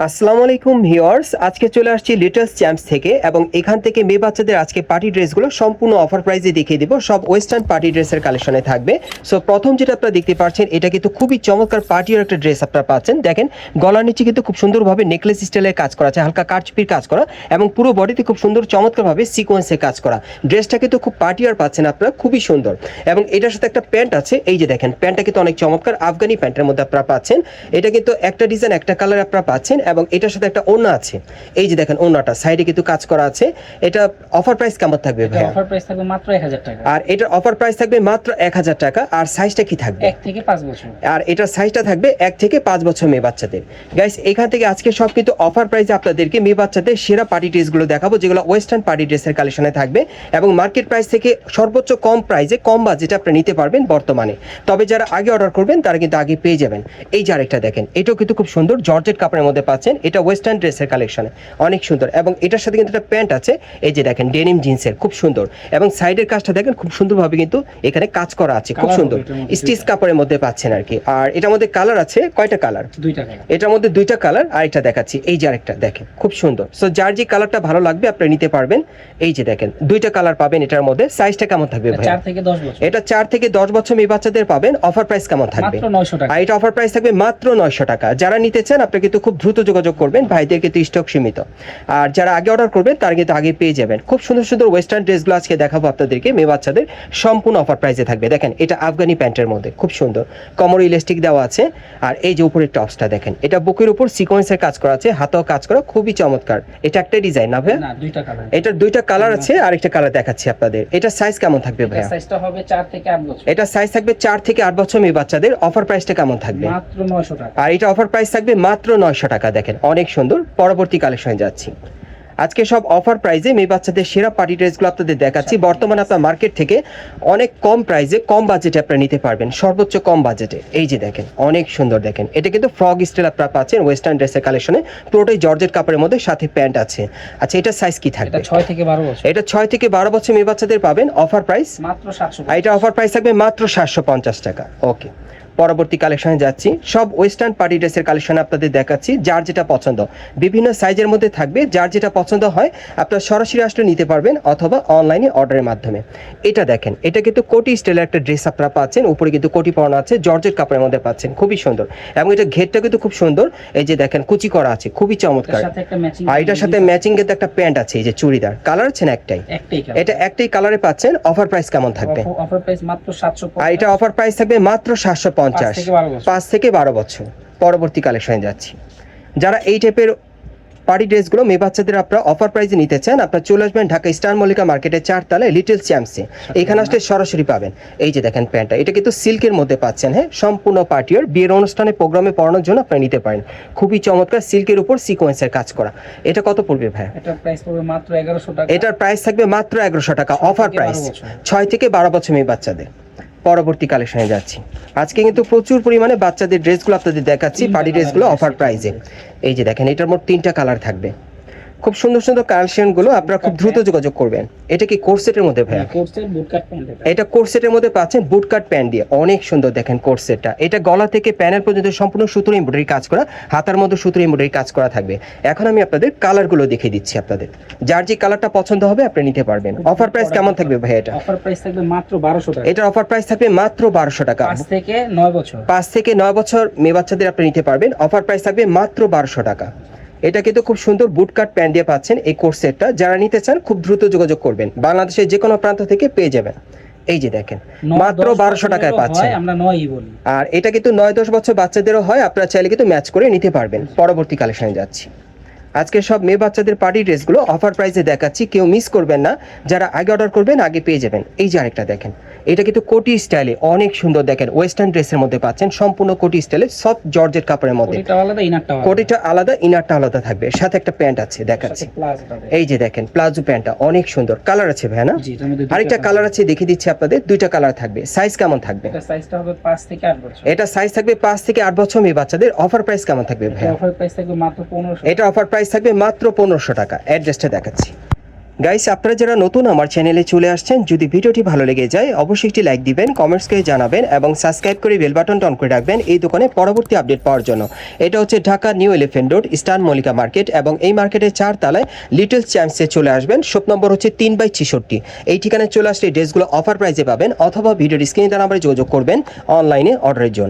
আসসালামু আলাইকুম ভিউয়ার্স, আজকে চলে আসছি লিটলস চ্যাম্পস থেকে এবং এখান থেকে মেয়ে বাচ্চাদের আজকে পার্টি ড্রেসগুলো সম্পূর্ণ অফার প্রাইসে দেখিয়ে দিব। সব ওয়েস্টার্ন পার্টি ড্রেসের কালেকশনে থাকবে। সো প্রথম যেটা আপনারা দেখতে পাচ্ছেন, এটা কিন্তু খুবই চমৎকার পার্টির একটা ড্রেস আপনারা পাচ্ছেন। দেখেন গলার নিচে কিন্তু খুব সুন্দরভাবে নেকলেস স্টাইলের কাজ করা আছে, হালকা কারচুপির কাজ করা এবং পুরো বডিতে খুব সুন্দর চমৎকারভাবে সিকোয়েন্সের কাজ করা। ড্রেসটা কিন্তু খুব পার্টিয়ার পাচ্ছেন আপনারা, খুবই সুন্দর। এবং এটার সাথে একটা প্যান্ট আছে, এই যে দেখেন প্যান্টটা কিন্তু অনেক চমৎকার আফগানি প্যান্টের মধ্যে আপনারা পাচ্ছেন। এটা কিন্তু একটা ডিজাইন একটা কালার আপনারা পাচ্ছেন এবং এটার সাথে একটা ওড়না আছে, এই যে দেখেন ওড়নাটা সাইডে কিন্তু কাজ করা আছে। এটা অফার প্রাইস কেমন থাকবে ভাই? অফার প্রাইস থাকবে মাত্র 1000 টাকা। আর এটার অফার প্রাইস থাকবে মাত্র 1000 টাকা। আর সাইজটা কি থাকবে? 1 থেকে 5 বছর। আর এটার সাইজটা থাকবে 1 থেকে 5 বছর মেয়ে বাচ্চাদের। গাইস এখান থেকে আজকে সব কিন্তু অফার প্রাইসে আপনাদেরকে মেয়ে বাচ্চাদের সেরা পার্টি ড্রেসগুলো দেখাবো, যেগুলো ওয়েস্টার্ন পার্টি ড্রেসের কালেকশনে থাকবে এবং মার্কেট প্রাইস থেকে সর্বোচ্চ কম প্রাইসে কম বাজেটে আপনি নিতে পারবেন বর্তমানে। তবে যারা আগে অর্ডার করবেন তারা কিন্তু আগে পেয়ে যাবেন। এই যে আরেকটা দেখেন, এটাও কিন্তু খুব সুন্দর জর্জেট কাপড়ের মধ্যে পাচ্ছেন। এটা ওয়েস্টার্ন ড্রেসের কালেকশনে অনেক সুন্দর এবং এটার সাথে কিন্তু একটা প্যান্ট আছে, এই যে দেখেন ডেনিম জিন্সের, খুব সুন্দর। এবং সাইডের কাজটা দেখেন খুব সুন্দরভাবে কিন্তু এখানে কাজ করা আছে, খুব সুন্দর স্টিচ কাপড়ের মধ্যে পাচ্ছেন আর কি। আর এটার মধ্যে কালার আছে কয়টা কালার? দুইটা কালার। এটার মধ্যে দুইটা কালার। আর এটা দেখাচ্ছি, এই যে আরেকটা দেখেন খুব সুন্দর। সো যার যে কালারটা ভালো লাগবে আপনি নিতে পারবেন। এই যে দেখেন দুইটা কালার পাবেন এটার মধ্যে। সাইজটা কেমন থাকবে ভাই? 4 থেকে 10 বছর। এটা 4 থেকে 10 বছর মেয়ে বাচ্চাদের পাবেন। অফার প্রাইস কেমন থাকবে? মাত্র 900 টাকা। আর এটা অফার প্রাইস থাকবে মাত্র 900 টাকা। যারা নিতে চান আপনি কিন্তু খুব দ্রুত যোগাযোগ করবেন, ভাইদের কিন্তু স্টক সীমিত। আর যারা আগে অর্ডার করবেন তারা কিন্তু আগে পেয়ে যাবেন। খুব সুন্দর সুন্দর ওয়েস্টার্ন ড্রেসগুলো আজকে দেখাবো আপনাদেরকে মেয়ে বাচ্চাদের, সম্পূর্ণ অফার প্রাইসে থাকবে। দেখেন এটা আফগানি প্যান্টের মধ্যে খুব সুন্দর, কোমর ইলাস্টিক দেওয়া আছে। আর এই যে উপরের টপসটা দেখেন, এটা বুকের উপর সিকোয়েন্সের কাজ করা আছে, হাতেও কাজ করা, খুবই চমৎকার। এটা একটা ডিজাইন না ভাই? না, দুইটা কালার। এটার দুইটা কালার আছে, আর একটা কালার দেখাচ্ছি আপনাদের। এটা সাইজ কেমন থাকবে ভাই? সাইজটা হবে 4 থেকে 8 বছর। এটা সাইজ থাকবে 4 থেকে 8 বছর মেয়ে বাচ্চাদের। অফার প্রাইসটা কেমন থাকবে? মাত্র 900 টাকা। আর এটা অফার প্রাইস থাকবে মাত্র 900 টাকা। দেখেন অনেক সুন্দর। পরবর্তী কালেকশনে যাচ্ছি। আজকে সব অফার প্রাইসে মেয়ে বাচ্চাদের সেরা পার্টি ড্রেসগুলো আপনাদের দেখাচ্ছি। বর্তমানে আপনার মার্কেট থেকে অনেক কম প্রাইসে কম বাজেটে আপনারা নিতে পারবেন, সর্বোচ্চ কম বাজেটে। এই যে দেখেন অনেক সুন্দর, দেখেন এটা কিন্তু ফ্রক স্টাইল আপনারা পাচ্ছেন ওয়েস্টার্ন ড্রেসের কালেকশনে, পুরোটাই জর্জেট কাপড়ের মধ্যে, সাথে প্যান্ট আছে। আচ্ছা এটা সাইজ কি থাকবে? এটা 6 থেকে 12 বছর। এটা 6 থেকে 12 বছর মেয়ে বাচ্চাদের পাবেন। অফার প্রাইস মাত্র 700 আর এটা অফার প্রাইস থাকবে মাত্র 750 টাকা। ওকে, পরবর্তী কালেকশনে যাচ্ছি। সব ওয়েস্টার্ন পার্টি ড্রেসের কালেকশন আপনাদের দেখাচ্ছি, যার যেটা পছন্দ বিভিন্ন সাইজের মধ্যে থাকবে। যার যেটা পছন্দ হয় আপনারা সরাসরি আসলে নিতে পারবেন অথবা অনলাইনে অর্ডারের মাধ্যমে। এটা দেখেন, এটা কিন্তু কোটি স্টাইলের একটা ড্রেস আপনারা পাচ্ছেন, উপরে কিন্তু কোটি পরানো আছে, জর্জেট কাপড়ের মধ্যে পাচ্ছেন, খুবই সুন্দর। এবং এটা ঘেরটা কিন্তু খুব সুন্দর, এই যে দেখেন কুচি করা আছে, খুবই চমৎকার। আর এটার সাথে ম্যাচিং কিন্তু একটা প্যান্ট আছে, এই যে চুড়িদার কালার আছে না একটাই, এটা একটাই কালারে পাচ্ছেন। অফার প্রাইস কেমন থাকবে? অফার প্রাইস মাত্র 750। আর এটা অফার প্রাইস থাকবে মাত্র 750, 5 থেকে 12 বছর। পরবর্তী কালেকশনে যাচ্ছি। যারা এই টাইপের পার্টি ড্রেসগুলো মেয়ে বাচ্চাদের আপনারা অফার প্রাইসে নিতে চান, আপনারা চলে আসবেন ঢাকা স্টার মল্লিকা মার্কেটের 4 তলায় লিটল চ্যাম্পসে। এখানে আসলে সরাসরি পাবেন। এই যে দেখেন প্যান্টটা, এটা কিন্তু সিল্কের মধ্যে পাচ্ছেন। হ্যাঁ, সম্পূর্ণ পার্টিয়ার বিয়ের অনুষ্ঠানে প্রোগ্রামে পরানোর জন্য আপনারা নিতে পারেন। খুবই চমৎকার, সিল্কের উপর সিকোয়েন্সের কাজ করা। এটা কত পড়বে ভাই? এটার প্রাইস পড়বে মাত্র 1100 টাকা। এটার প্রাইস থাকবে মাত্র 1100 টাকা। অফার প্রাইস 6 থেকে 12 বছর মেয়ে বাচ্চাদের। পরবর্তী কালেকশনে যাচ্ছি। আজকে কিন্তু প্রচুর পরিমাণে বাচ্চাদের ড্রেসগুলো আপনাদের দেখাচ্ছি, পার্টি ড্রেসগুলো অফার প্রাইসে। এই যে দেখেন, এটার মোট 3টা কালার থাকবে। খুব সুন্দর সুন্দর কালেকশনগুলো আপনারা খুব দ্রুত যোগাযোগ করবেন। এটা কি কোর্সেটের মধ্যে ভাইয়া? কোর্সেট বুট কাট প্যান্ট। এটা কোর্সেটের মধ্যে পাচ্ছেন, বুট কাট প্যান্ট দিয়ে, অনেক সুন্দর। দেখেন কোর্সেটটা, এটা গলা থেকে প্যানেল পর্যন্ত সম্পূর্ণ সুতোর এমব্রয়ডারি কাজ করা, হাতার মধ্যে সুতোর এমব্রয়ডারি কাজ করা থাকবে। এখন আমি আপনাদের কালারগুলো দেখিয়ে দিচ্ছি আপনাদের, যার যে কালারটা পছন্দ হবে আপনি নিতে পারবেন। অফার প্রাইস কেমন থাকবে ভাই? এটা অফার প্রাইস থাকবে মাত্র 1200 টাকা। এটার অফার প্রাইস থাকবে মাত্র 1200 টাকা। 5 থেকে 9 বছর। 5 থেকে 9 বছর মেয়ে বাচ্চাদের আপনি নিতে পারবেন। অফার প্রাইস থাকবে মাত্র 1200 টাকা। এটা কিন্তু খুব সুন্দর বুট কাট প্যান্ট দিয়ে পাচ্ছেন এই কোর্স সেটটা। যারা নিতে চান খুব দ্রুত যোগাযোগ করবেন, বাংলাদেশের যে কোনো প্রান্ত থেকে পেয়ে যাবেন। এই যে দেখেন মাত্র 1200 টাকায় পাচ্ছেন। আমরা 9ই বলি। আর এটা কিন্তু 9-10 বছর বাচ্চাদেরও হয়, আপনারা চাইলে কিন্তু ম্যাচ করে নিতে পারবেন। পরবর্তী কালেকশনে যাচ্ছি। আজকে সব মেয়ে বাচ্চাদের পার্টি ড্রেসগুলো অফার প্রাইসে দেখাচ্ছি, কেউ মিস করবেন না। যারা আগে অর্ডার করবেন আগে পেয়ে যাবেন। এই যে আরেকটা দেখেন, এটা কিন্তু কোটি স্টাইলে অনেক সুন্দর। দেখেন ওয়েস্টার্ন ড্রেসের মধ্যে পাচ্ছেন, সম্পূর্ণ কোটি স্টাইলে সফট জর্জেট কাপড়ের মধ্যে। কোটিটা আলাদা, ইনারটা আলাদা থাকবে, সাথে একটা প্যান্ট আছে দেখাচ্ছি। এই যে দেখেন প্লাজো প্যান্টটা অনেক সুন্দর, কালার আছে ভাই না? আরেকটা কালার আছে দেখিয়ে দিচ্ছি আপনাদের, দুইটা কালার থাকবে। সাইজ কেমন থাকবে? এটা সাইজটা হবে 5 থেকে 8 বছর। এটা সাইজ থাকবে 5 থেকে 8 বছর মেয়ে বাচ্চাদের। অফার প্রাইস কেমন থাকবে ভাই? অফার প্রাইস থাকবে মাত্র 1500। এটা অফার প্রাইস থাকবে মাত্র 1500 টাকা। অ্যাড্রেসটা দেখাচ্ছি। গাইস, আপনারা যারা নতুন আমার চ্যানেলে চলে আসছেন, যদি ভিডিওটি ভালো লেগে যায় অবশ্যই একটি লাইক দিবেন, কমেন্টস করে জানাবেন এবং সাবস্ক্রাইব করে বেল বাটনটা অন করে রাখবেন এই দোকানে পরবর্তী আপডেট পাওয়ার জন্য। এটা হচ্ছে Dhaka new elephant road, eastern Mallika market, এবং এই মার্কেটের 4 তলায় লিটল চ্যাম্পসে চলে আসবেন। শপ নম্বর হচ্ছে 3/66। এই ঠিকানায় চলে আসলে ড্রেসগুলো অফার প্রাইসে পাবেন, অথবা ভিডিওর স্ক্রিনে দেওয়া নাম্বারে যোগাযোগ করবেন অনলাইনে অর্ডারের জন্য।